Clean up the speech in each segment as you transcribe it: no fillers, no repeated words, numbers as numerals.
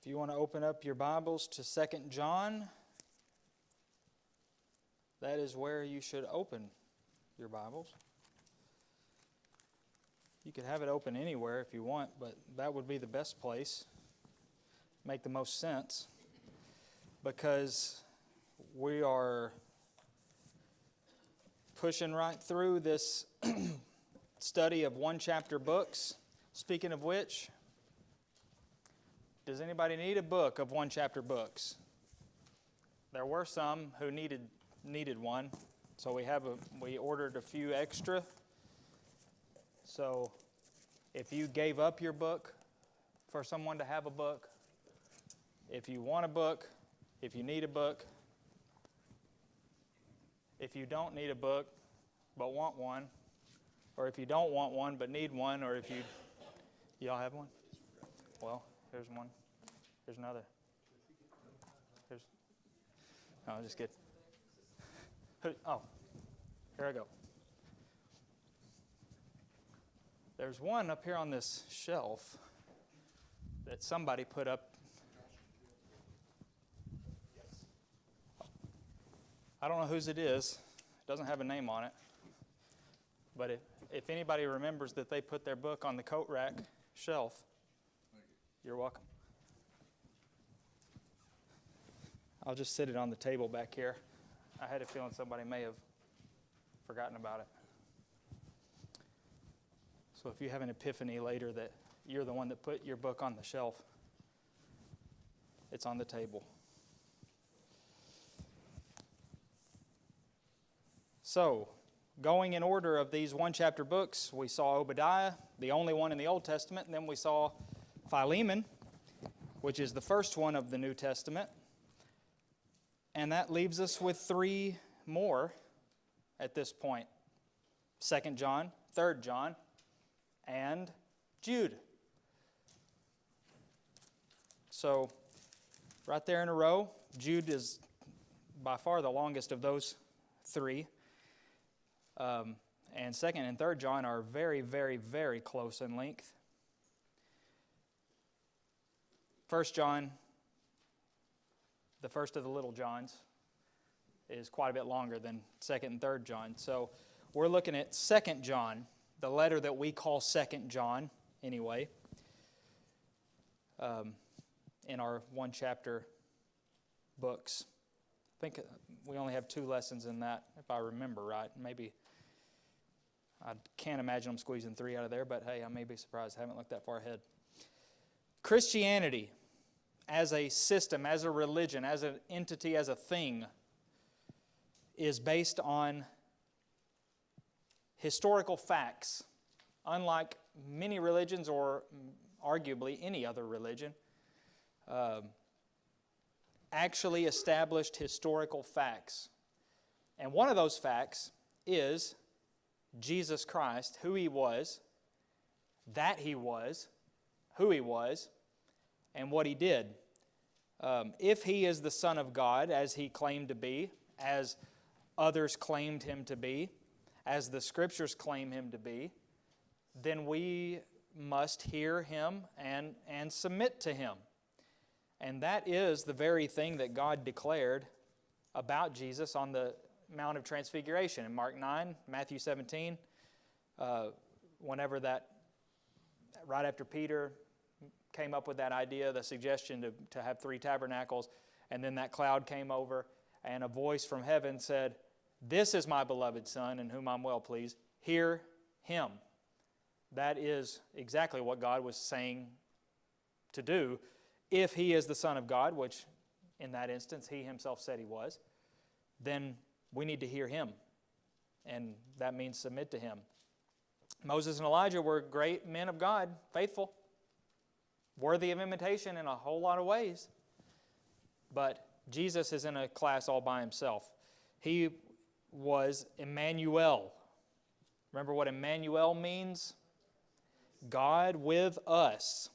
If you want to open up your Bibles to 2 John, that is where you should open your Bibles. You could have it open anywhere if you want, but that would be the best place. Make the most sense. Because we are pushing right through this study of one-chapter books. Speaking of which, does anybody need a book of one-chapter books? There were some who needed one, so we ordered a few extra. So if you gave up your book for someone to have a book, if you want a book, if you need a book, if you don't need a book but want one, or if you don't want one but need one, or if y'all have one? Well, here's one. Here's another. No, just kidding. Oh, here I go. There's one up here on this shelf that somebody put up. I don't know whose it is. It doesn't have a name on it. But if anybody remembers that they put their book on the coat rack shelf, you're welcome. I'll just sit it on the table back here. I had a feeling somebody may have forgotten about it. So if you have an epiphany later that you're the one that put your book on the shelf, it's on the table. So, going in order of these one-chapter books, we saw Obadiah, the only one in the Old Testament, and then we saw Philemon, which is the first one of the New Testament. And that leaves us with three more at this point. 2 John, 3 John, and Jude. So, right there in a row, Jude is by far the longest of those three. And 2 and 3 John are very, very, very close in length. 1 John, the first of the little Johns, is quite a bit longer than 2 and 3 John. So we're looking at 2 John, the letter that we call 2 John anyway, in our one-chapter books. I think we only have 2 lessons in that, if I remember right. Maybe, I can't imagine them squeezing 3 out of there, but hey, I may be surprised. I haven't looked that far ahead. Christianity, as a system, as a religion, as an entity, as a thing, is based on historical facts. Unlike many religions, or arguably any other religion, actually established historical facts. And one of those facts is Jesus Christ, who He was, that He was, who He was, and what He did. If He is the Son of God, as He claimed to be, as others claimed Him to be, as the Scriptures claim Him to be, then we must hear Him and submit to Him. And that is the very thing that God declared about Jesus on the Mount of Transfiguration. In Mark 9, Matthew 17, whenever that, right after Peter came up with that idea, the suggestion to have 3 tabernacles, and then that cloud came over, and a voice from heaven said, "This is my beloved Son, in whom I'm well pleased. Hear Him." That is exactly what God was saying to do. If He is the Son of God, which in that instance He Himself said He was, then we need to hear Him. And that means submit to Him. Moses and Elijah were great men of God, faithful, worthy of imitation in a whole lot of ways. But Jesus is in a class all by Himself. He was Emmanuel. Remember what Emmanuel means? God with us.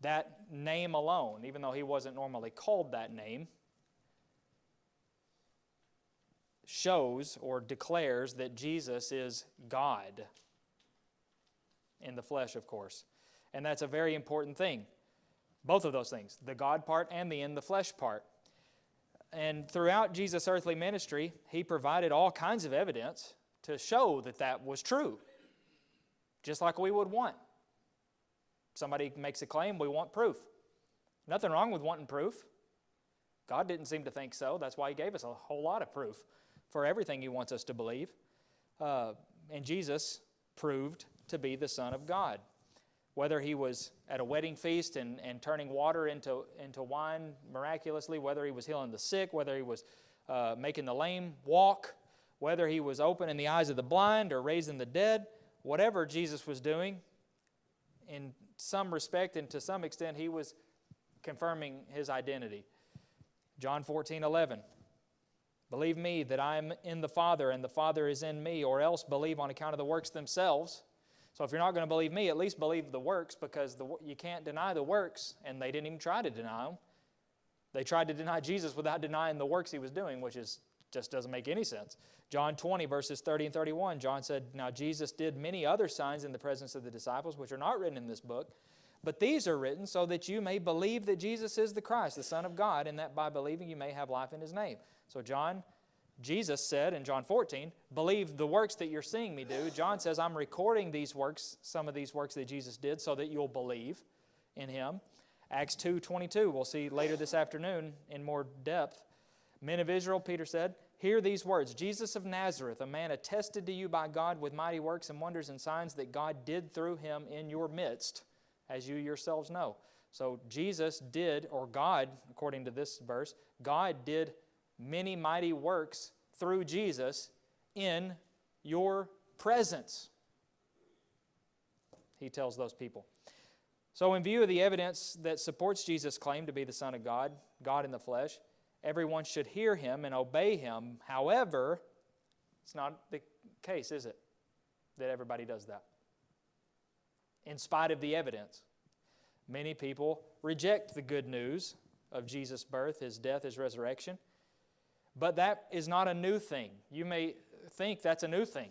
That name alone, even though He wasn't normally called that name, shows or declares that Jesus is God in the flesh, of course. And that's a very important thing. Both of those things, the God part and the in the flesh part. And throughout Jesus' earthly ministry, He provided all kinds of evidence to show that that was true, just like we would want. Somebody makes a claim, we want proof. Nothing wrong with wanting proof. God didn't seem to think so. That's why He gave us a whole lot of proof for everything He wants us to believe. And Jesus proved to be the Son of God. Whether He was at a wedding feast and turning water into wine miraculously, whether He was healing the sick, whether He was making the lame walk, whether He was opening the eyes of the blind or raising the dead, whatever Jesus was doing, in some respect and to some extent, He was confirming His identity. John 14:11. Believe me that I am in the Father and the Father is in me, or else believe on account of the works themselves. So if you're not going to believe me, at least believe the works, because you can't deny the works, and they didn't even try to deny them. They tried to deny Jesus without denying the works He was doing, which just doesn't make any sense. John 20, verses 30 and 31, John said, Now Jesus did many other signs in the presence of the disciples, which are not written in this book, but these are written so that you may believe that Jesus is the Christ, the Son of God, and that by believing you may have life in His name. So Jesus said in John 14, believe the works that you're seeing me do. John says, I'm recording these works, some of these works that Jesus did, so that you'll believe in Him. Acts 2:22, we'll see later this afternoon in more depth. Men of Israel, Peter said, hear these words, Jesus of Nazareth, a man attested to you by God with mighty works and wonders and signs that God did through Him in your midst, as you yourselves know. So Jesus did, or God, according to this verse, God did many mighty works through Jesus in your presence. He tells those people. So in view of the evidence that supports Jesus' claim to be the Son of God, God in the flesh, everyone should hear Him and obey Him. However, it's not the case, is it, that everybody does that? In spite of the evidence, many people reject the good news of Jesus' birth, His death, His resurrection. But that is not a new thing. You may think that's a new thing.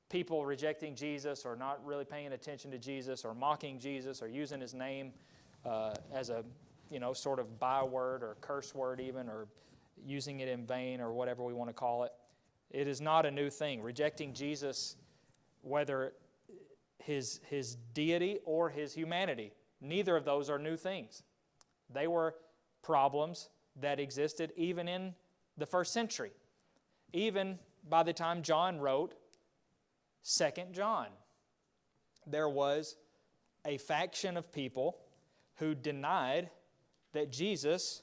People rejecting Jesus or not really paying attention to Jesus or mocking Jesus or using His name as a sort of byword or curse word even, or using it in vain or whatever we want to call it. It is not a new thing. Rejecting Jesus, whether His deity or His humanity, neither of those are new things. They were problems that existed even in the first century, even by the time John wrote 2 John. There was a faction of people who denied that Jesus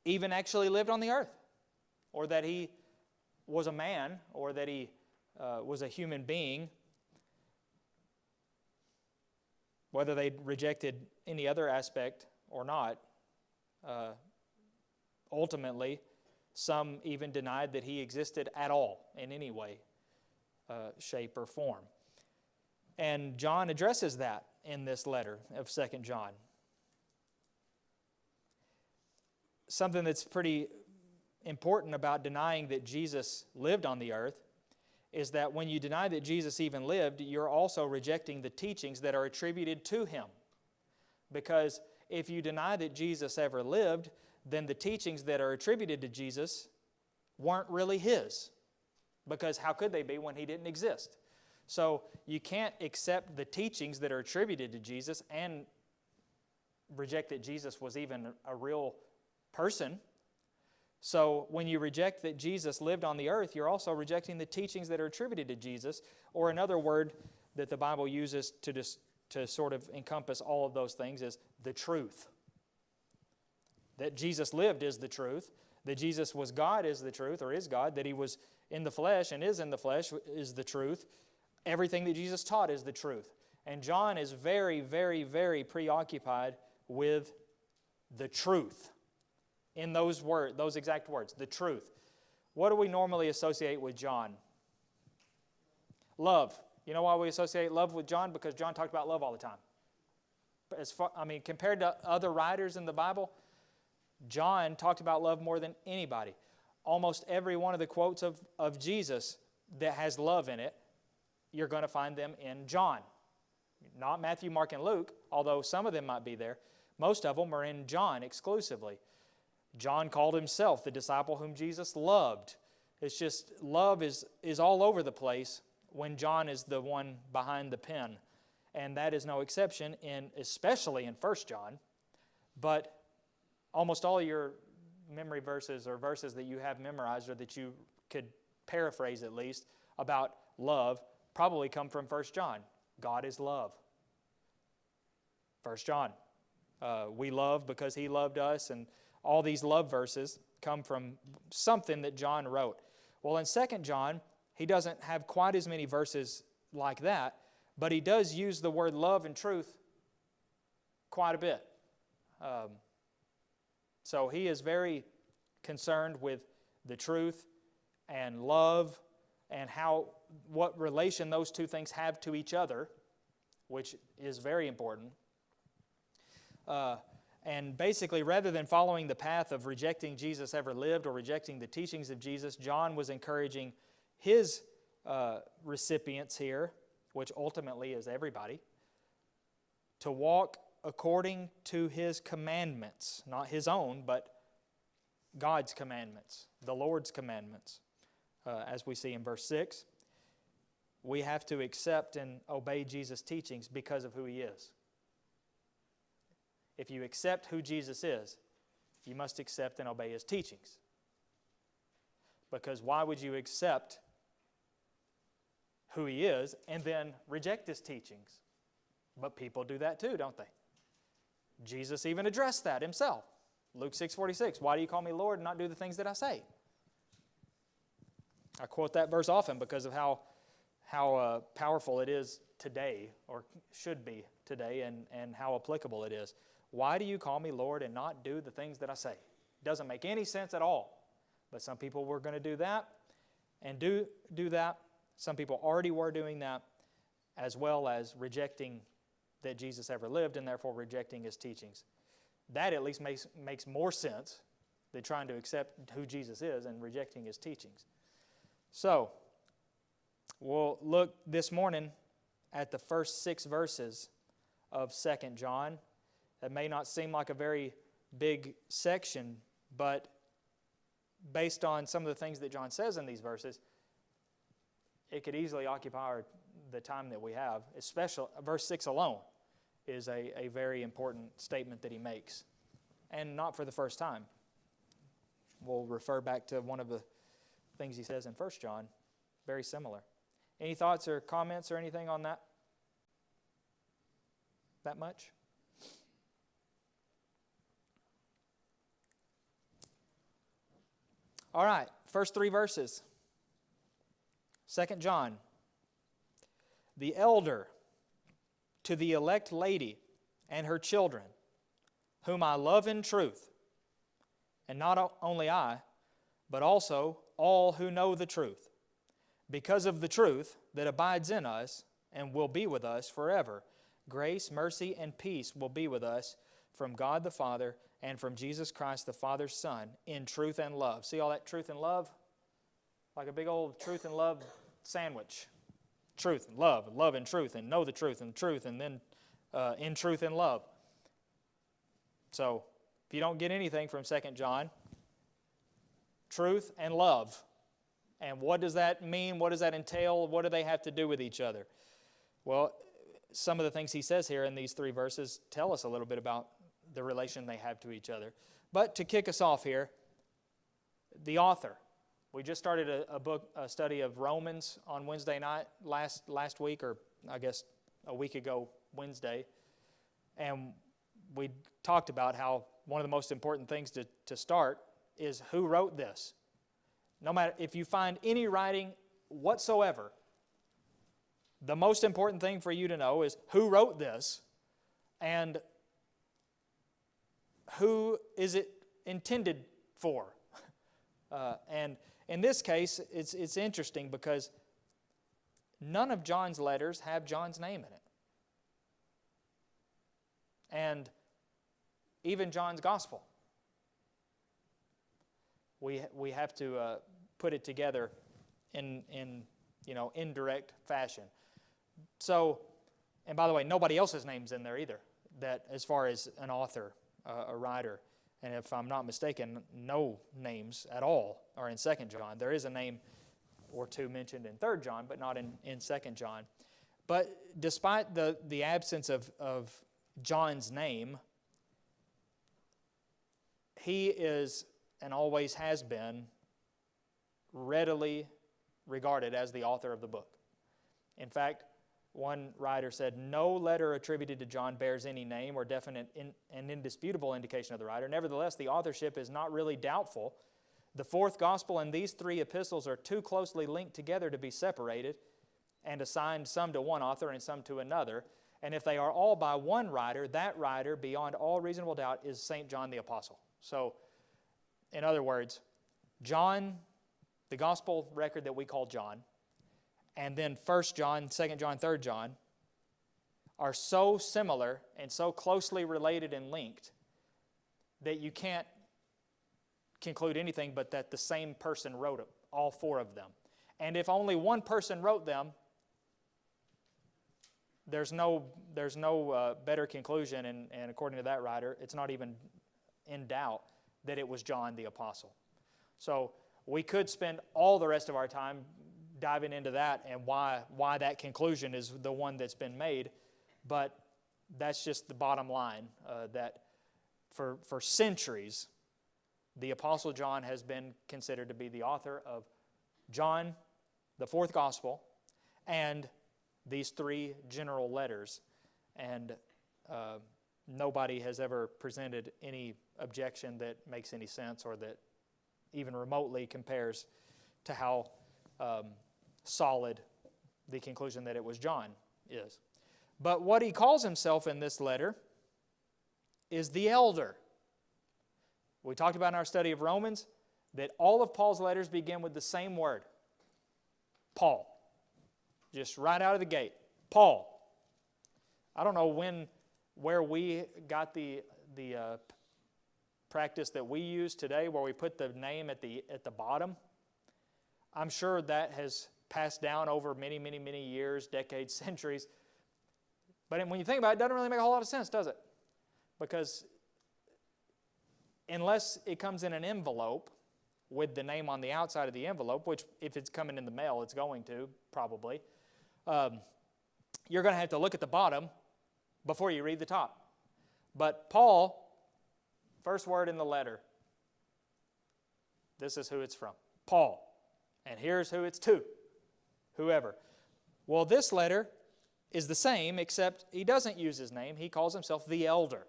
even actually lived on the earth, or that He was a man, or that He was a human being. Whether they rejected any other aspect or not, ultimately, some even denied that He existed at all in any way, shape, or form. And John addresses that in this letter of 2 John. Something that's pretty important about denying that Jesus lived on the earth is that when you deny that Jesus even lived, you're also rejecting the teachings that are attributed to Him. Because if you deny that Jesus ever lived, then the teachings that are attributed to Jesus weren't really His. Because how could they be when He didn't exist? So you can't accept the teachings that are attributed to Jesus and reject that Jesus was even a real person. So when you reject that Jesus lived on the earth, you're also rejecting the teachings that are attributed to Jesus, or another word that the Bible uses to sort of encompass all of those things is the truth. That Jesus lived is the truth. That Jesus was God is the truth, or is God. That He was in the flesh and is in the flesh is the truth. Everything that Jesus taught is the truth. And John is very, very, very preoccupied with the truth. In those exact words, the truth. What do we normally associate with John? Love. You know why we associate love with John? Because John talked about love all the time. Compared to other writers in the Bible, John talked about love more than anybody. Almost every one of the quotes of Jesus that has love in it, you're going to find them in John. Not Matthew, Mark, and Luke, although some of them might be there. Most of them are in John exclusively. John called himself the disciple whom Jesus loved. It's just, love is all over the place when John is the one behind the pen. And that is no exception, especially in 1 John. But almost all your memory verses or verses that you have memorized or that you could paraphrase at least about love probably come from 1 John. God is love. 1 John. We love because He loved us, and all these love verses come from something that John wrote. Well, in 2 John, he doesn't have quite as many verses like that, but he does use the word love and truth quite a bit. So he is very concerned with the truth and love and what relation those two things have to each other, which is very important. And basically, rather than following the path of rejecting Jesus ever lived or rejecting the teachings of Jesus, John was encouraging his recipients here, which ultimately is everybody, to walk according to His commandments, not his own, but God's commandments, the Lord's commandments. As we see in verse 6, we have to accept and obey Jesus' teachings because of who He is. If you accept who Jesus is, you must accept and obey His teachings. Because why would you accept who He is and then reject His teachings? But people do that too, don't they? Jesus even addressed that Himself. Luke 6:46, why do you call me Lord and not do the things that I say? I quote that verse often because of how powerful it is today, or should be today, and how applicable it is. Why do you call me Lord and not do the things that I say? It doesn't make any sense at all. But some people were going to do that and do that. Some people already were doing that, as well as rejecting that Jesus ever lived and therefore rejecting His teachings. That at least makes more sense than trying to accept who Jesus is and rejecting His teachings. So, we'll look this morning at the first 6 verses of 2 John. That may not seem like a very big section, but based on some of the things that John says in these verses, it could easily occupy the time that we have. Especially verse 6 alone is a very important statement that he makes, and not for the first time. We'll refer back to one of the things he says in 1 John, very similar. Any thoughts or comments or anything on that? That much? All right, first 3 verses. 2 John. The elder to the elect lady and her children, whom I love in truth, and not only I, but also all who know the truth, because of the truth that abides in us and will be with us forever. Grace, mercy, and peace will be with us from God the Father and from Jesus Christ the Father's Son, in truth and love. See all that truth and love? Like a big old truth and love sandwich. Truth and love and truth, and know the truth, and then in truth and love. So, if you don't get anything from 2 John, truth and love. And what does that mean? What does that entail? What do they have to do with each other? Well, some of the things he says here in these 3 verses tell us a little bit about the relation they have to each other. But to kick us off here, the author. We just started a study of Romans on Wednesday night last week, or I guess a week ago Wednesday. And we talked about how one of the most important things to start is who wrote this. No matter if you find any writing whatsoever, the most important thing for you to know is who wrote this and who is it intended for. And in this case, it's interesting because none of John's letters have John's name in it. And even John's gospel. We have to put it together in indirect fashion. So, And by the way, nobody else's name's in there either, that as far as an author, a writer. And if I'm not mistaken, no names at all are in 2 John. There is a name or two mentioned in 3 John, but not in 2 John. But despite the absence of John's name, he is and always has been readily regarded as the author of the book. In fact, one writer said, no letter attributed to John bears any name or definite and indisputable indication of the writer. Nevertheless, the authorship is not really doubtful. The fourth gospel and these 3 epistles are too closely linked together to be separated and assigned some to one author and some to another. And if they are all by one writer, that writer, beyond all reasonable doubt, is St. John the Apostle. So, in other words, John, the gospel record that we call John, and then 1 John, 2 John, 3 John, are so similar and so closely related and linked that you can't conclude anything but that the same person wrote all 4 of them. And if only one person wrote them, there's no better conclusion, and according to that writer, it's not even in doubt that it was John the Apostle. So we could spend all the rest of our time diving into that and why that conclusion is the one that's been made, but that's just the bottom line, that for centuries, the Apostle John has been considered to be the author of John, the fourth gospel, and these 3 general letters. And nobody has ever presented any objection that makes any sense or that even remotely compares to how solid the conclusion that it was John is. But what he calls himself in this letter is the elder. We talked about in our study of Romans that all of Paul's letters begin with the same word, Paul. Just right out of the gate, Paul. I don't know where we got the practice that we use today, where we put the name at the bottom. I'm sure that has passed down over many, many, many years, decades, centuries. But when you think about it, it doesn't really make a whole lot of sense, does it? Because unless it comes in an envelope with the name on the outside of the envelope, which if it's coming in the mail, it's going to, probably, you're going to have to look at the bottom before you read the top. But Paul, first word in the letter, this is who it's from, Paul. And here's who it's to, whoever. Well, this letter is the same, except he doesn't use his name. He calls himself the elder,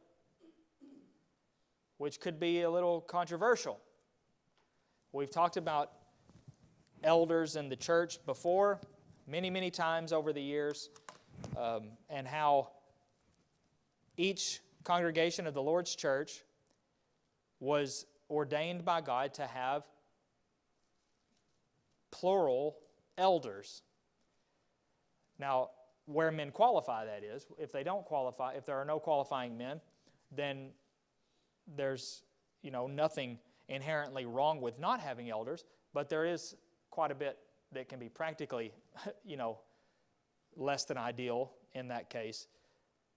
which could be a little controversial. We've talked about elders in the church before, many, many times over the years, and how each congregation of the Lord's church was ordained by God to have plural elders. Now, where men qualify, that is, if they don't qualify, if there are no qualifying men, then there's nothing inherently wrong with not having elders, but there is quite a bit that can be practically less than ideal in that case.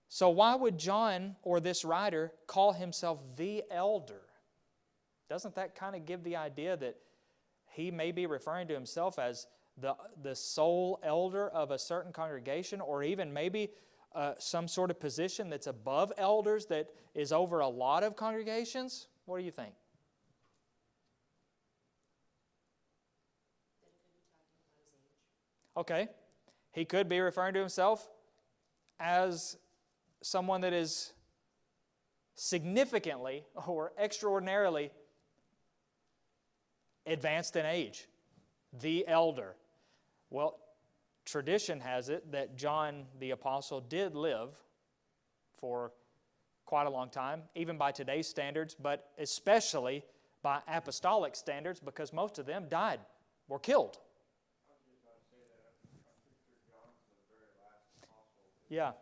So why would John or this writer call himself the elder? Doesn't that kind of give the idea that he may be referring to himself as the sole elder of a certain congregation, or even maybe some sort of position that's above elders that is over a lot of congregations? What do you think? Okay. He could be referring to himself as someone that is significantly or extraordinarily advanced in age, the elder. Well, tradition has it that John the Apostle did live for quite a long time, even by today's standards, but especially by apostolic standards, because most of them died, were killed. Yeah.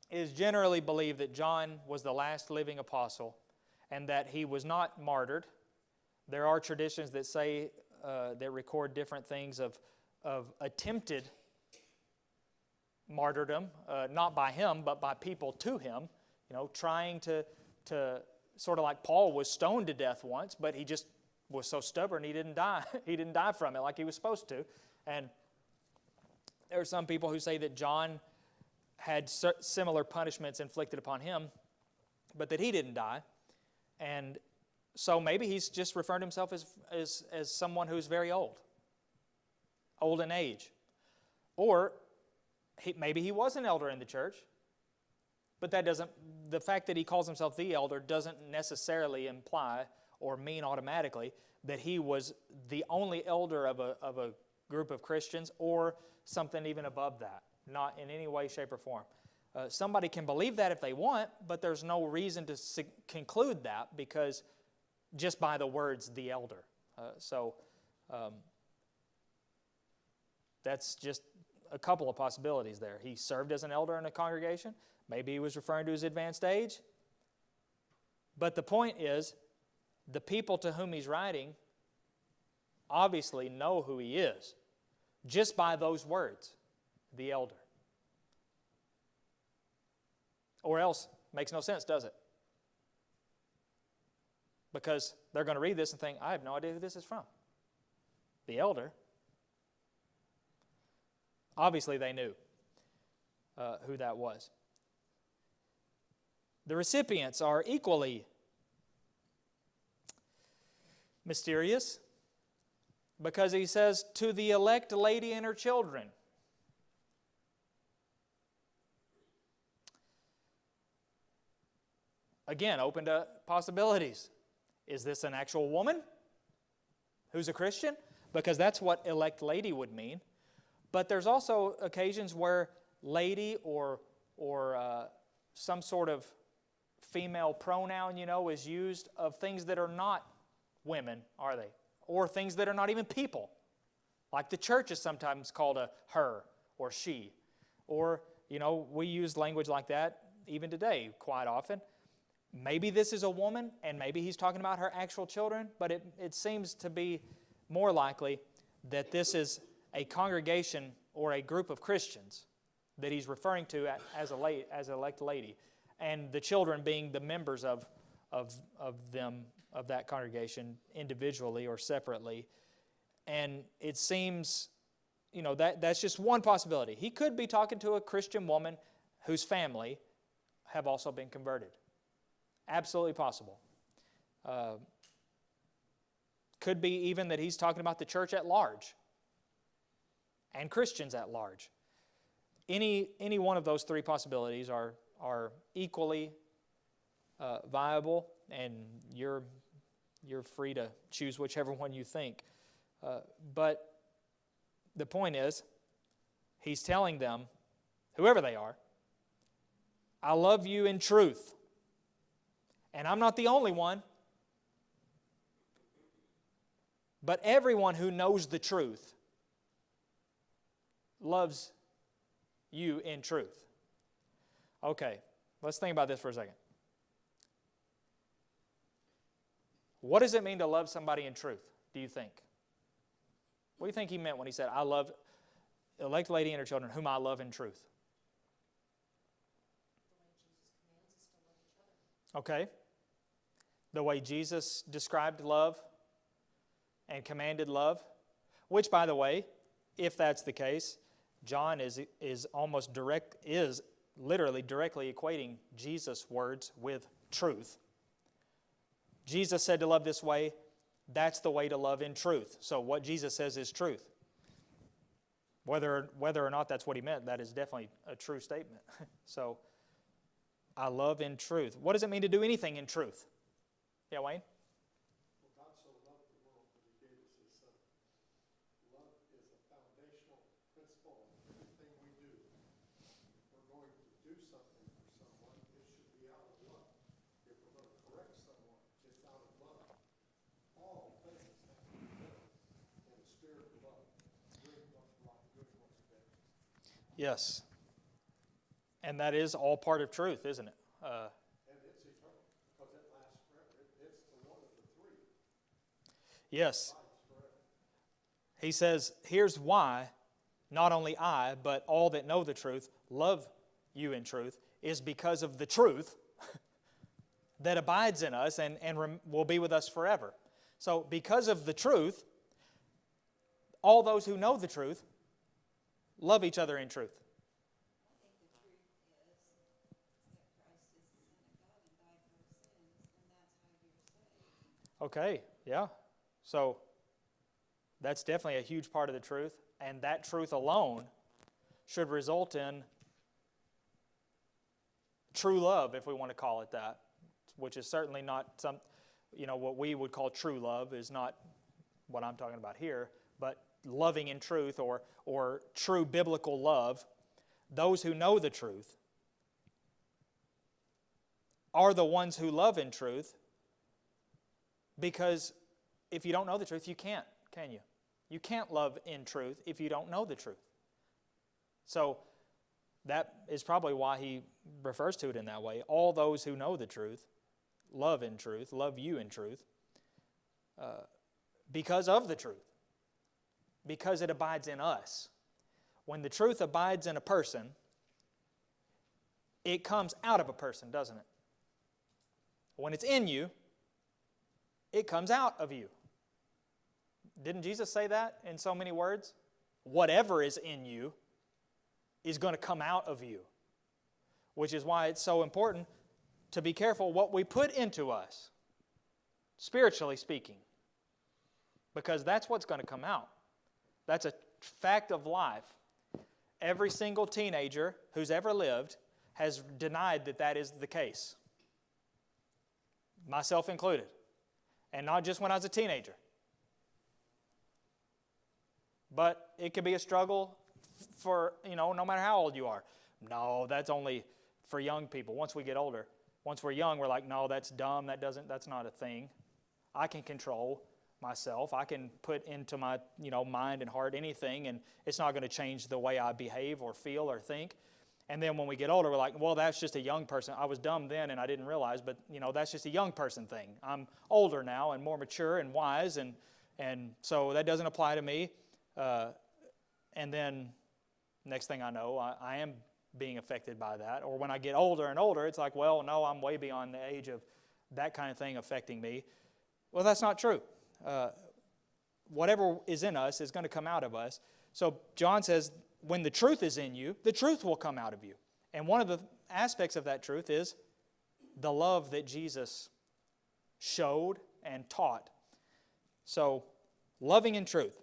It is generally believed that John was the last living apostle and that he was not martyred. There are traditions that say, that record different things of attempted martyrdom, not by him, but by people to him, trying to sort of like Paul was stoned to death once, but he just was so stubborn he didn't die. He didn't die from it like he was supposed to. And there are some people who say that John had similar punishments inflicted upon him, but that he didn't die. And so maybe he's just referring to himself as someone who's very old in age. Or maybe he was an elder in the church, but the fact that he calls himself the elder doesn't necessarily imply or mean automatically that he was the only elder of a group of Christians or something even above that, not in any way, shape, or form. Somebody can believe that if they want, but there's no reason to conclude that because just by the words, the elder. That's just a couple of possibilities there. He served as an elder in a congregation. Maybe he was referring to his advanced age. But the point is, the people to whom he's writing obviously know who he is just by those words, the elder. Or else, makes no sense, does it? Because they're going to read this and think, I have no idea who this is from. The elder. Obviously, they knew who that was. The recipients are equally mysterious because he says, to the elect lady and her children. Again, open to possibilities. Is this an actual woman who's a Christian? Because that's what elect lady would mean. But there's also occasions where lady or some sort of female pronoun, is used of things that are not women, are they? Or things that are not even people. Like the church is sometimes called a her or she. Or, we use language like that even today quite often. Maybe this is a woman, and maybe he's talking about her actual children, but it seems to be more likely that this is a congregation or a group of Christians that he's referring to as an elect lady, and the children being the members of that congregation individually or separately. And it seems, that's just one possibility. He could be talking to a Christian woman whose family have also been converted. Absolutely possible. Could be even that he's talking about the church at large and Christians at large. Any one of those three possibilities are equally viable, and you're free to choose whichever one you think. But the point is, he's telling them, whoever they are, I love you in truth. And I'm not the only one. But everyone who knows the truth loves you in truth. Okay, let's think about this for a second. What does it mean to love somebody in truth, do you think? What do you think he meant when he said, I love elect lady and her children, whom I love in truth? Okay. The way Jesus described love and commanded love, which, by the way, if that's the case, John is literally directly equating Jesus' words with truth. Jesus said to love this way. That's the way to love in truth. So what Jesus says is truth. Whether or not that's what he meant, that is definitely a true statement. So, I love in truth. What does it mean to do anything in truth? Yeah, Wayne? Well, God so loved the world that he gave us his son. Love is a foundational principle of everything we do. If we're going to do something for someone, it should be out of love. If we're going to correct someone, it's out of love. All things have to be done in the spirit of love, doing what's right, doing what's best. Yes. And that is all part of truth, isn't it? And it's eternal, because it lasts forever. It's the one of the three. Yes. It lasts forever. He says, here's why not only I, but all that know the truth, love you in truth, is because of the truth that abides in us and will be with us forever. So because of the truth, all those who know the truth love each other in truth. Okay, yeah. So that's definitely a huge part of the truth, and that truth alone should result in true love, if we want to call it that, which is certainly not what we would call true love is not what I'm talking about here, but loving in truth or true biblical love. Those who know the truth are the ones who love in truth, because if you don't know the truth, you can't, can you? You can't love in truth if you don't know the truth. So that is probably why he refers to it in that way. All those who know the truth love in truth, love you in truth, because of the truth, because it abides in us. When the truth abides in a person, it comes out of a person, doesn't it? When it's in you, it comes out of you. Didn't Jesus say that in so many words? Whatever is in you is going to come out of you, which is why it's so important to be careful what we put into us, spiritually speaking, because that's what's going to come out. That's a fact of life. Every single teenager who's ever lived has denied that that is the case, myself included, and not just when I was a teenager. But it could be a struggle for, no matter how old you are. No, that's only for young people. Once we get older, once we're young, we're like, no, that's dumb. That's not a thing. I can control myself. I can put into my, mind and heart anything, and it's not going to change the way I behave or feel or think. And then when we get older, we're like, well, that's just a young person. I was dumb then and I didn't realize, but, that's just a young person thing. I'm older now and more mature and wise, and so that doesn't apply to me. And then next thing I know, I am being affected by that. Or when I get older and older, it's like, well, no, I'm way beyond the age of that kind of thing affecting me. Well, that's not true. Whatever is in us is going to come out of us. So John says, when the truth is in you, the truth will come out of you. And one of the aspects of that truth is the love that Jesus showed and taught. So, loving in truth.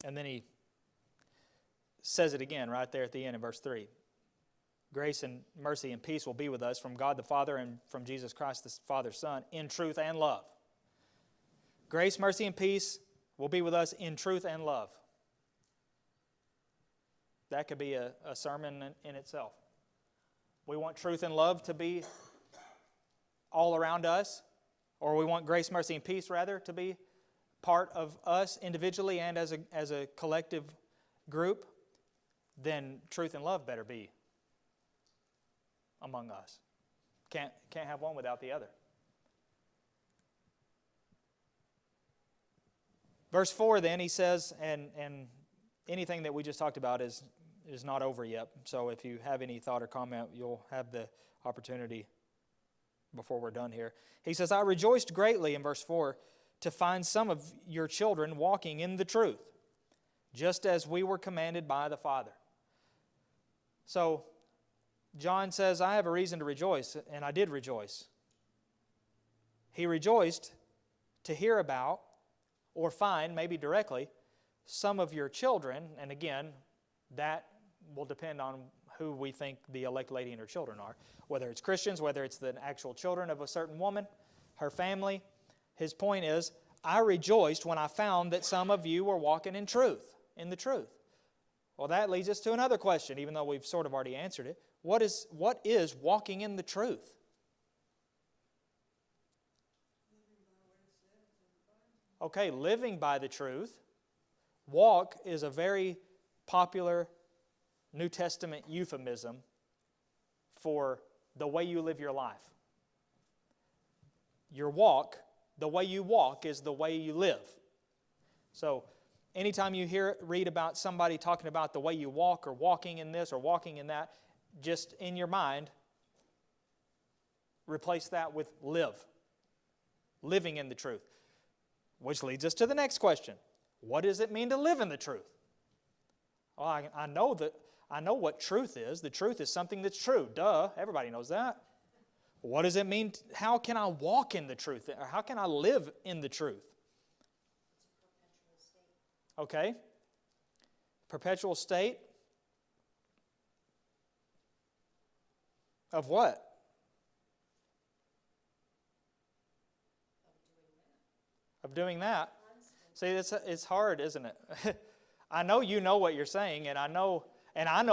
And then he says it again right there at the end in verse 3. Grace and mercy and peace will be with us from God the Father and from Jesus Christ the Father's Son in truth and love. Grace, mercy, and peace will be with us in truth and love. That could be a sermon in itself. We want truth and love to be all around us, or we want grace, mercy, and peace, rather, to be part of us individually and as a collective group, then truth and love better be among us. Can't have one without the other. Verse 4 then, he says, and anything that we just talked about is not over yet. So if you have any thought or comment, you'll have the opportunity before we're done here. He says, I rejoiced greatly, in verse 4, to find some of your children walking in the truth, just as we were commanded by the Father. So John says, I have a reason to rejoice, and I did rejoice. He rejoiced to hear about or find, maybe directly, some of your children, and again, that will depend on who we think the elect lady and her children are, whether it's Christians, whether it's the actual children of a certain woman, her family. His point is, I rejoiced when I found that some of you were walking in truth, in the truth. Well, that leads us to another question, even though we've sort of already answered it. What is walking in the truth? Okay, living by the truth. Walk is a very popular New Testament euphemism for the way you live your life. Your walk, the way you walk is the way you live. So anytime you read about somebody talking about the way you walk or walking in this or walking in that, just in your mind, replace that with live. Living in the truth. Which leads us to the next question. What does it mean to live in the truth? Well, I know what truth is. The truth is something that's true. Duh, everybody knows that. What does it mean? How can I walk in the truth? Or how can I live in the truth? Okay. Perpetual state of what? Of doing that. See, it's hard, isn't it? I know you know what you're saying, and I know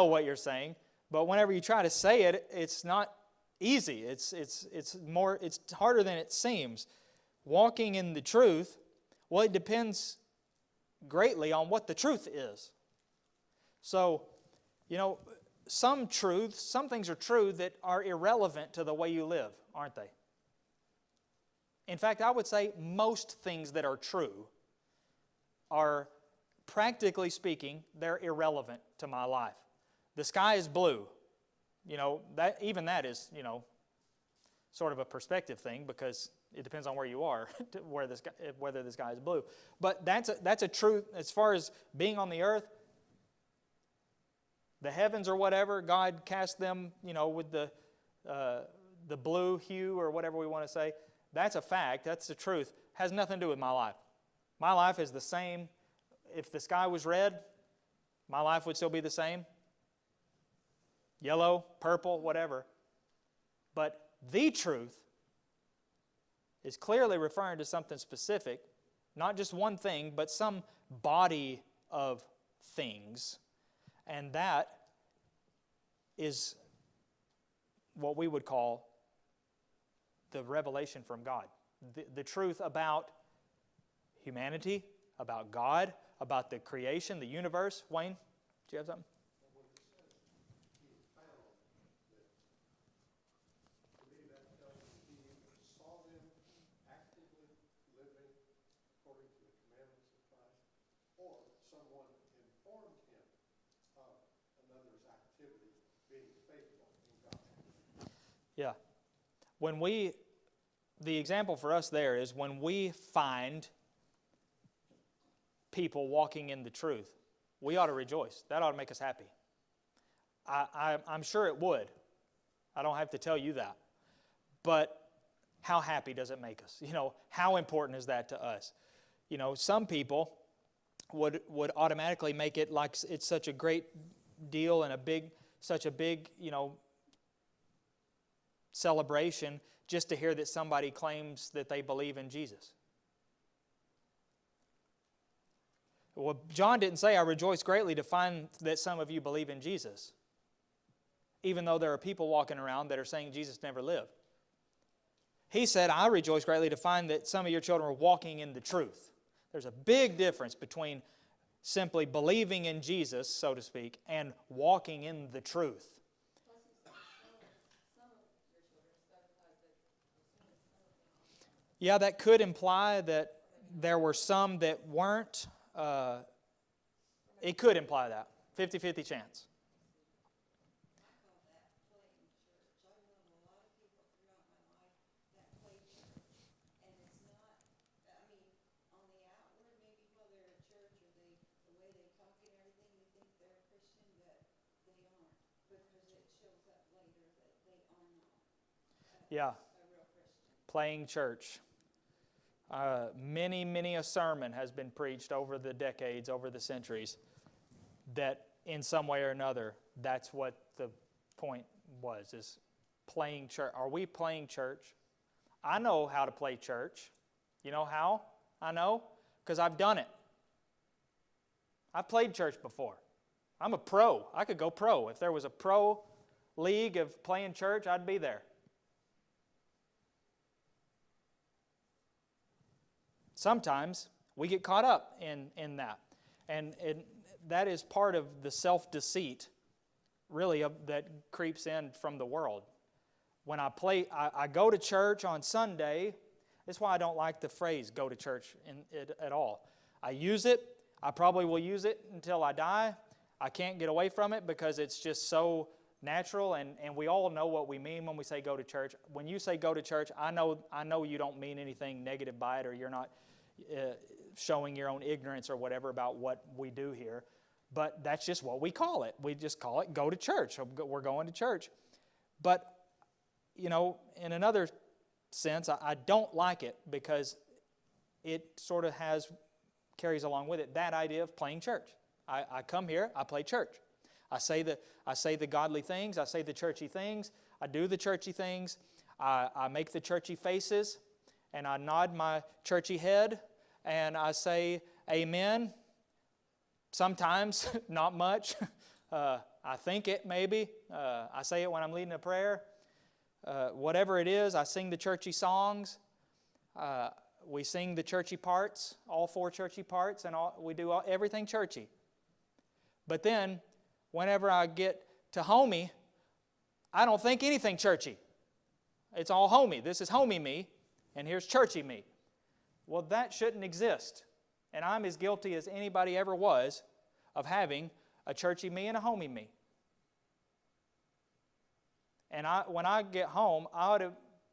what you're saying, but whenever you try to say it, it's not easy. It's harder than it seems. Walking in the truth, well, it depends greatly on what the truth is. So, some things are true that are irrelevant to the way you live, aren't they? In fact, I would say most things that are true are, practically speaking, they're irrelevant to my life. The sky is blue. That is, sort of a perspective thing, because it depends on where you are, whether the sky is blue. But that's a truth as far as being on the earth. The heavens or whatever, God cast them, with the blue hue or whatever we want to say. That's a fact. That's the truth. Has nothing to do with my life. My life is the same. If the sky was red, my life would still be the same. Yellow, purple, whatever. But the truth is clearly referring to something specific, not just one thing, but some body of things. And that is what we would call the revelation from God. The truth about humanity, about God, about the creation, the universe. Wayne, do you have something? When it says he found them, to me that tells me he either saw them actively living according to the commandments of Christ, or someone informed him of another's activity being faithful in God. Yeah. The example for us there is when we find people walking in the truth, we ought to rejoice. That ought to make us happy. I'm sure it would. I don't have to tell you that. But how happy does it make us? How important is that to us? Some people would automatically make it like it's such a great deal and such a big, celebration just to hear that somebody claims that they believe in Jesus. Well, John didn't say, I rejoice greatly to find that some of you believe in Jesus, even though there are people walking around that are saying Jesus never lived. He said, I rejoice greatly to find that some of your children are walking in the truth. There's a big difference between simply believing in Jesus, so to speak, and walking in the truth. Yeah, that could imply that there were some that weren't. It could imply that. 50-50 chance. Yeah. Playing church. Many a sermon has been preached over the decades, over the centuries, that in some way or another, that's what the point was, is playing church. Are we playing church? I know how to play church. You know how I know? Because I've done it. I've played church before. I'm a pro. I could go pro. If there was a pro league of playing church, I'd be there. Sometimes we get caught up in that. And that is part of the self-deceit, really, that creeps in from the world. When I go to church on Sunday. That's why I don't like the phrase, go to church at all. I use it. I probably will use it until I die. I can't get away from it because it's just so natural, and we all know what we mean when we say go to church. When you say go to church, I know you don't mean anything negative by it, or you're not showing your own ignorance or whatever about what we do here. But that's just what we call it. We just call it go to church. We're going to church. But, in another sense, I don't like it because it sort of carries along with it that idea of playing church. I come here, I play church. I say the godly things, I say the churchy things, I do the churchy things, I make the churchy faces, and I nod my churchy head, and I say amen. Sometimes, not much. I think it maybe. I say it when I'm leading a prayer. Whatever it is, I sing the churchy songs. We sing the churchy parts, all 4 churchy parts, and we do everything churchy. But then, whenever I get to homey, I don't think anything churchy. It's all homey. This is homey me, and here's churchy me. Well, that shouldn't exist. And I'm as guilty as anybody ever was of having a churchy me and a homey me. And when I get home, I ought to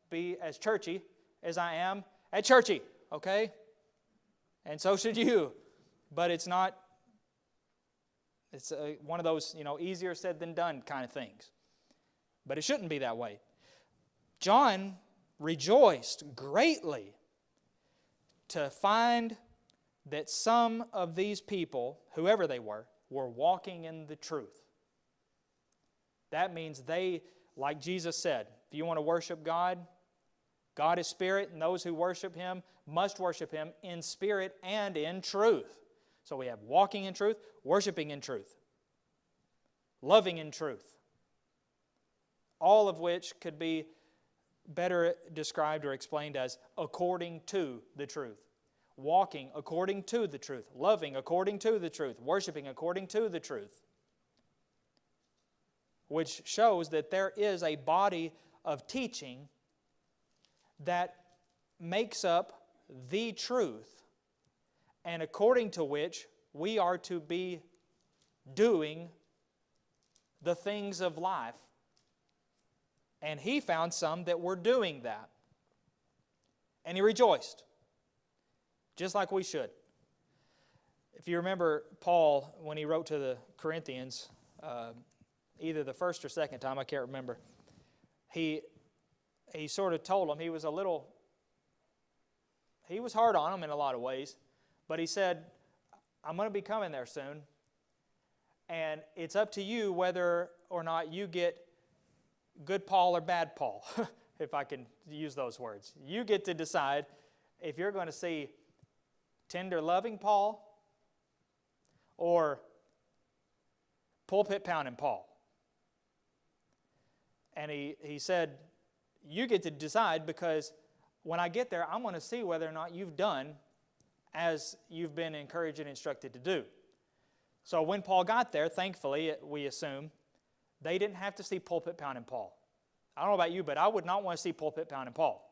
be as churchy as I am at churchy, okay? And so should you. But it's not, it's one of those, easier said than done kind of things. But it shouldn't be that way. John rejoiced greatly to find that some of these people, whoever they were walking in the truth. That means they, like Jesus said, if you want to worship God, God is spirit, and those who worship Him must worship Him in spirit and in truth. So we have walking in truth, worshiping in truth, loving in truth, all of which could be better described or explained as according to the truth. Walking according to the truth, loving according to the truth, worshiping according to the truth. Which shows that there is a body of teaching that makes up the truth, and according to which we are to be doing the things of life. And he found some that were doing that. And he rejoiced, just like we should. If you remember Paul, when he wrote to the Corinthians, either the first or second time, I can't remember, he sort of told them, he was hard on them in a lot of ways, but he said, I'm going to be coming there soon, and it's up to you whether or not you get good Paul or bad Paul, if I can use those words. You get to decide if you're going to see tender, loving Paul or pulpit pounding Paul. And he said, you get to decide, because when I get there, I'm going to see whether or not you've done as you've been encouraged and instructed to do. So when Paul got there, thankfully, we assume, they didn't have to see pulpit pounding Paul. I don't know about you, but I would not want to see pulpit pounding Paul.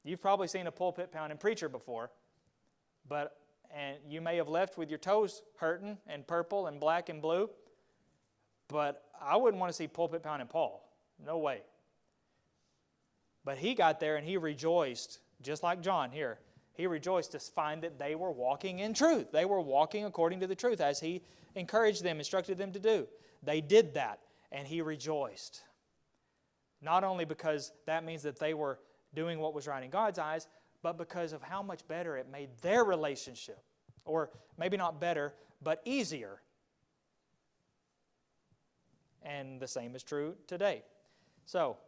You've probably seen a pulpit pounding preacher before, and you may have left with your toes hurting and purple and black and blue, but I wouldn't want to see pulpit pounding Paul. No way. But he got there and he rejoiced, just like John here. He rejoiced to find that they were walking in truth. They were walking according to the truth as he encouraged them, instructed them to do. They did that, and he rejoiced. Not only because that means that they were doing what was right in God's eyes, but because of how much better it made their relationship. Or maybe not better, but easier. And the same is true today. So,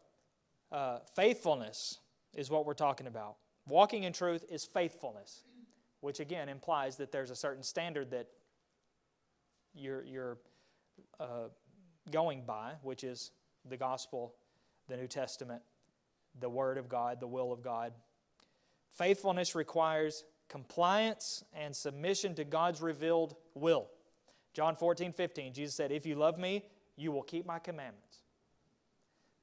faithfulness is what we're talking about. Walking in truth is faithfulness, which again implies that there's a certain standard that you're going by, which is the gospel, the New Testament, the Word of God, the will of God. Faithfulness requires compliance and submission to God's revealed will. John 14:15, Jesus said, if you love me, you will keep my commandments.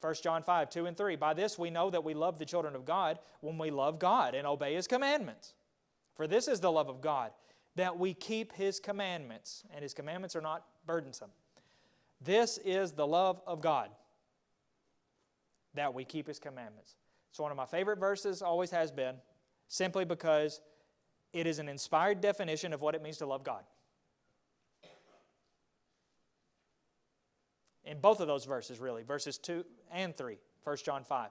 1 John 5:2 and 3, by this we know that we love the children of God when we love God and obey His commandments. For this is the love of God, that we keep His commandments, and His commandments are not burdensome. This is the love of God, that we keep His commandments. It's one of my favorite verses, always has been, simply because it is an inspired definition of what it means to love God. In both of those verses, really, verses 2 and 3, 1 John 5.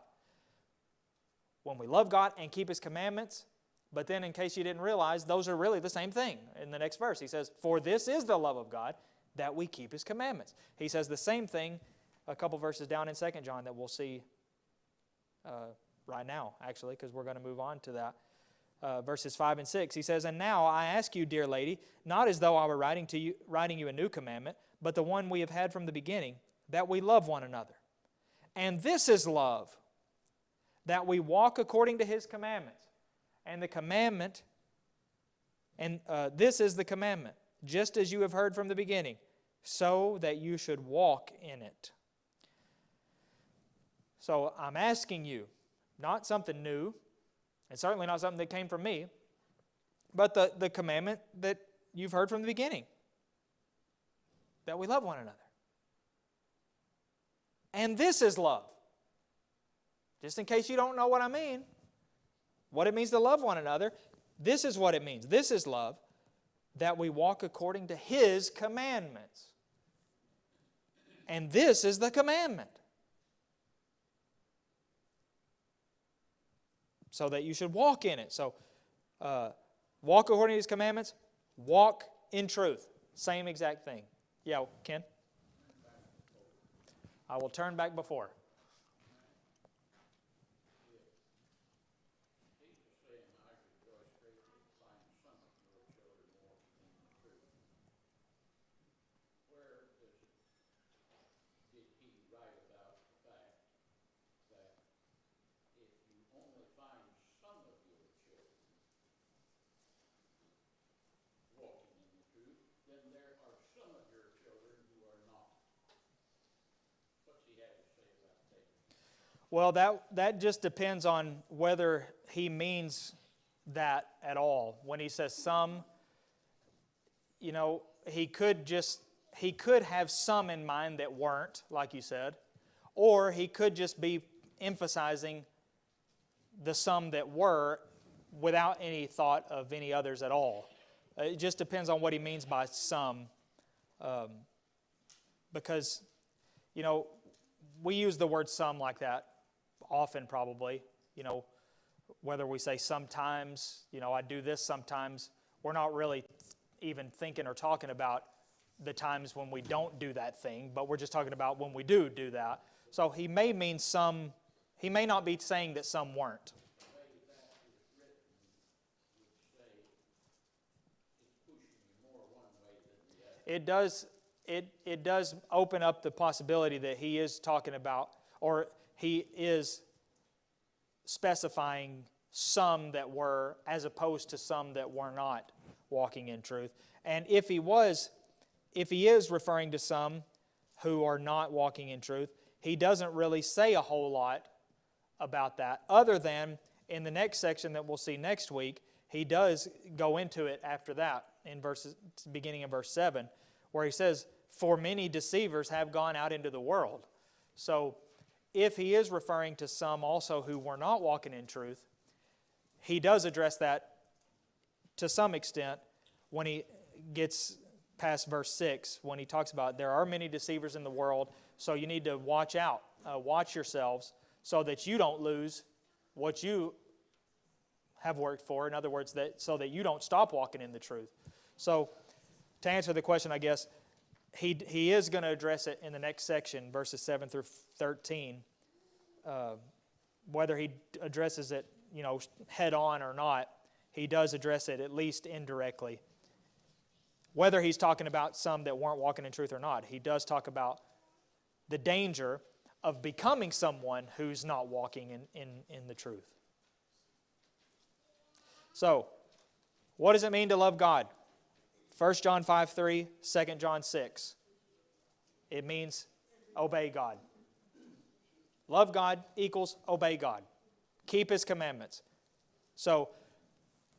When we love God and keep His commandments, but then in case you didn't realize, those are really the same thing. In the next verse, he says, for this is the love of God, that we keep His commandments. He says the same thing a couple verses down in 2 John that we'll see right now, actually, because we're going to move on to that. Verses 5 and 6, he says, and now I ask you, dear lady, not as though I were writing you a new commandment, but the one we have had from the beginning, that we love one another. And this is love, that we walk according to His commandments. And the commandment, and this is the commandment, just as you have heard from the beginning, so that you should walk in it. So I'm asking you, not something new, and certainly not something that came from me, but the commandment that you've heard from the beginning, that we love one another. And this is love. Just in case you don't know what I mean, what it means to love one another, this is what it means. This is love, that we walk according to His commandments. And this is the commandment. So that you should walk in it. So, walk according to His commandments, walk in truth. Same exact thing. Yeah, Ken? I will turn back before. Well, that just depends on whether he means that at all. When he says some, you know, he could have some in mind that weren't, like you said, or he could just be emphasizing the some that were without any thought of any others at all. It just depends on what he means by some, because, you know, we use the word some like that often probably, you know, whether we say sometimes, you know, I do this sometimes, we're not really even thinking or talking about the times when we don't do that thing, but we're just talking about when we do that. So he may mean some, he may not be saying that some weren't. It does open up the possibility that he is talking about, or he is specifying some that were, as opposed to some that were not walking in truth. And if he is referring to some who are not walking in truth, he doesn't really say a whole lot about that, other than in the next section that we'll see next week, he does go into it after that, in beginning in verse 7, where he says, for many deceivers have gone out into the world. So, if he is referring to some also who were not walking in truth, he does address that to some extent when he gets past verse 6, when he talks about there are many deceivers in the world, so you need to watch out, watch yourselves, so that you don't lose what you have worked for. In other words, so that you don't stop walking in the truth. So, to answer the question, I guess, he is going to address it in the next section, verses 7 through 13. Whether he addresses it, you know, head on or not, he does address it at least indirectly. Whether he's talking about some that weren't walking in truth or not, he does talk about the danger of becoming someone who's not walking in the truth. So, what does it mean to love God? 1 John 5:3, 2 John 6. It means obey God. Love God equals obey God. Keep His commandments. So,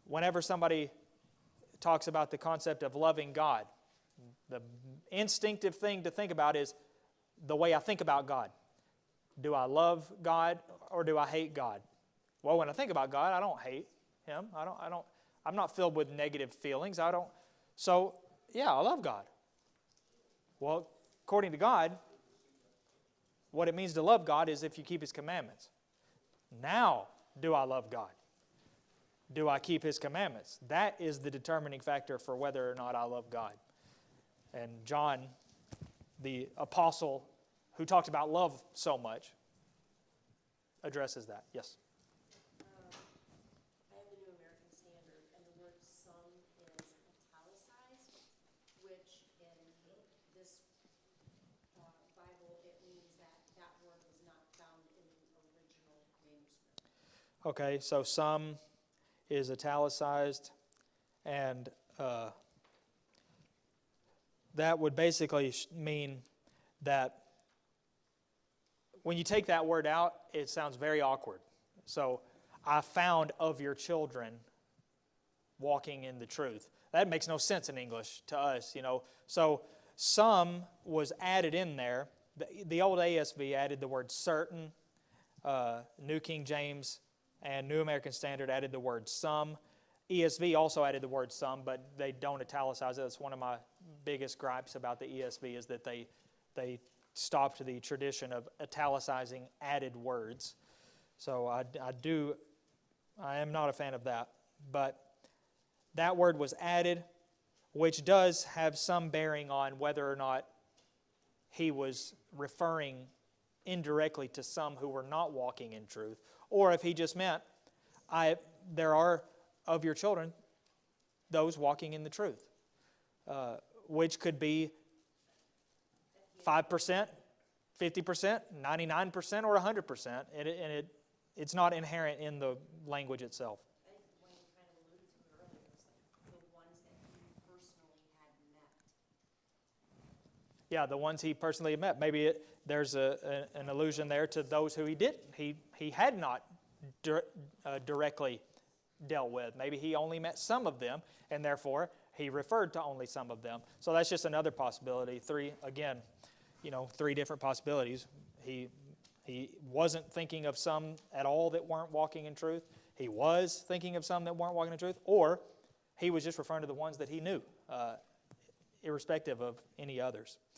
whenever somebody talks about the concept of loving God, the instinctive thing to think about is the way I think about God. Do I love God or do I hate God? Well, when I think about God, I don't hate Him. I'm not filled with negative feelings. So, yeah, I love God. Well, according to God, what it means to love God is if you keep His commandments. Now, do I love God? Do I keep His commandments? That is the determining factor for whether or not I love God. And John, the apostle who talked about love so much, addresses that. Yes? I have the New American Standard, and the word some is italicized, which in this Bible, it means that that word was not found in the original manuscript. Okay, so some is italicized, and that would basically mean that when you take that word out, it sounds very awkward. So, I found of your children walking in the truth. That makes no sense in English to us, you know. So, some was added in there. The old ASV added the word certain. New King James and New American Standard added the word some. ESV also added the word some, but they don't italicize it. That's one of my biggest gripes about the ESV is that they stopped the tradition of italicizing added words. So I am not a fan of that. But that word was added, which does have some bearing on whether or not he was referring indirectly to some who were not walking in truth, or if he just meant, there are of your children those walking in the truth, which could be 5%, 50%, 99%, or 100%, and it's not inherent in the language itself. I think Wayne kind of alluded to it earlier, it's like the ones that he personally had met. Yeah, the ones he personally met. Maybe there's an allusion there to those who he had not directly dealt with. Maybe he only met some of them, and therefore he referred to only some of them. So that's just another possibility. Three different possibilities. He wasn't thinking of some at all that weren't walking in truth. He was thinking of some that weren't walking in truth, or he was just referring to the ones that he knew, irrespective of any others.